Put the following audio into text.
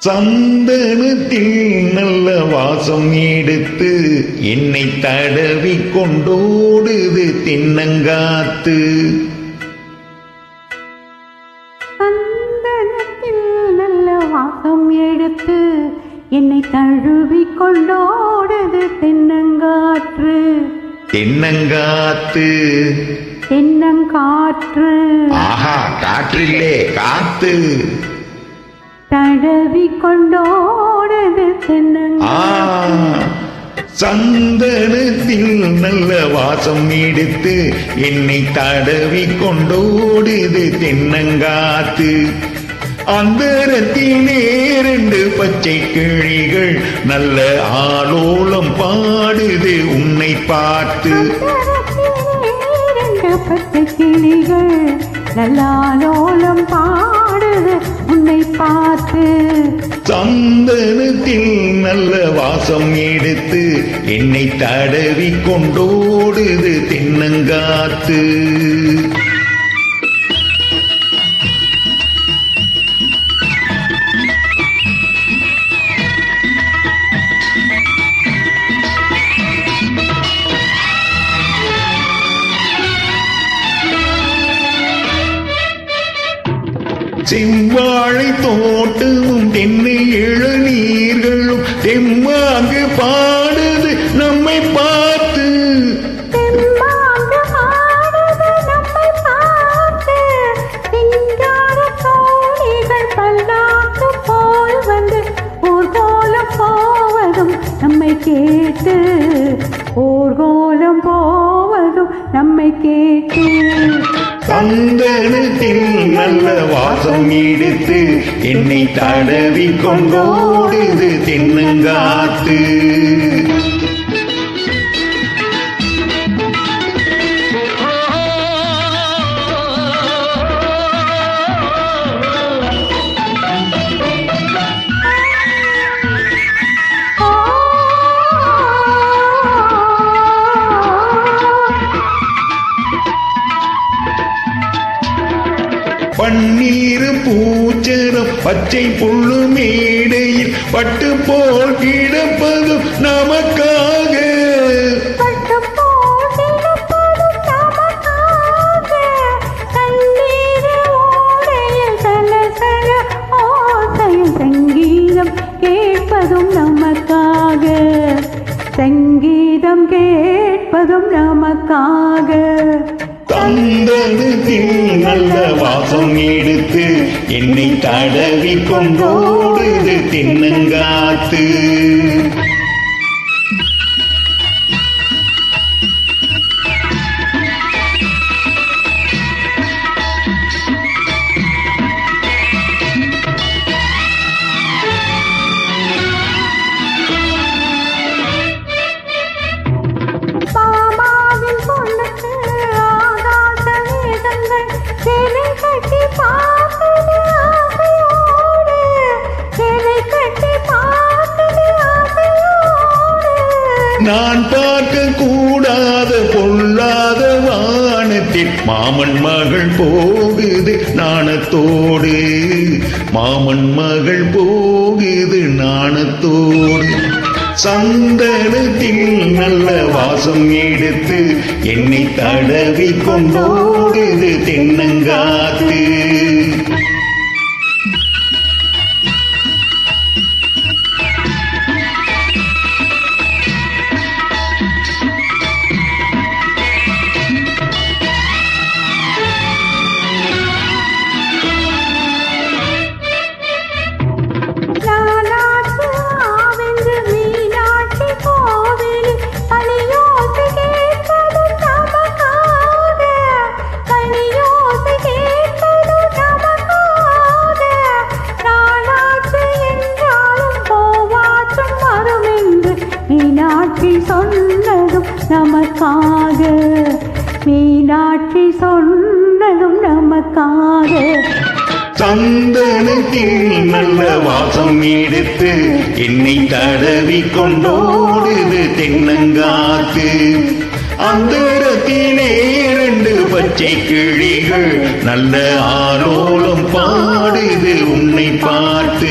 சந்தனத்தில் நல்ல வாசம் எடுத்து என்னை தடவி கொண்டோடுது தென்னங்காத்து. சந்தனத்தில் நல்ல வாசம் எடுத்து என்னை தழுவி கொண்டோடுது தென்னங்காற்று. தென்னங்காத்து தென்னங்காற்று. ஆஹா, காற்றில்லே காத்து. தடவி கொண்டோடுது தென்னங்காற்று. சந்தனத்தில் நல்ல வாசம் எடுத்து என்னை தடவி கொண்டோடுது தென்னங்காத்து. அந்தரத்திலே 2 பச்சை கிளிகள் நல்ல ஆலோலம் பாடுது உன்னை பார்த்து. பச்சை கிளிகள் நல்ல ஆலோலம் பாடுது உன்னை பார்த்து. சந்தனத்தில் நல்ல வாசம் எடுத்து என்னை தடவி கொண்டோடுது தென்னங்காத்து. செவ்வாழை தோட்டமும் தென்னை இளநீர்களும் தெம்மாங்கு பாடுது நம்மை பார்த்து. பல்லாக்கு போல் வந்து ஊர்கோலம் போவதும் நம்மை கேட்டு. ஊர்கோலம் போவதும் நம்மை கேட்டு. சந்தனத்தில் நல்ல வாசம் எடுத்து என்னை தடவி கொண்டோடுது தென்னங்காத்து. பன்னீர் பூச்சரம் பச்சை புல்லு மேடையில் பட்டு போல் கிடப்பதும் நமக்காக. சங்கீதம் கேட்பதும் நமக்காக. சங்கீதம் கேட்பதும் நமக்காக. சந்தனத்தில் நல்ல வாசம் எடுத்து என்னை தடவி கொண்டோடுது தென்னங்காத்து. நான் பார்க்க கூடாத பொல்லாத வானத்தில் மாமன் மகள் போகுது நாணத்தோடு. மாமன் மகள் போகுது நாணத்தோடு. சந்தனத்தில் நல்ல வாசம் எடுத்து என்னை தடவி கொண்டோடுது தென்னங்காத்து. மீனாட்சி சொன்னதும் நமக்காக. மீனாட்சி சொன்னதும் நமக்காக. சந்தனத்தில் நல்ல வாசம் எடுத்து என்னை தடவி கொண்டோடுது தென்னங்காத்து. அந்தரத்திலே 2 பச்சை பச்சை கிளிகள் நல்ல ஆலோலம் பாடுது உன்னை பார்த்து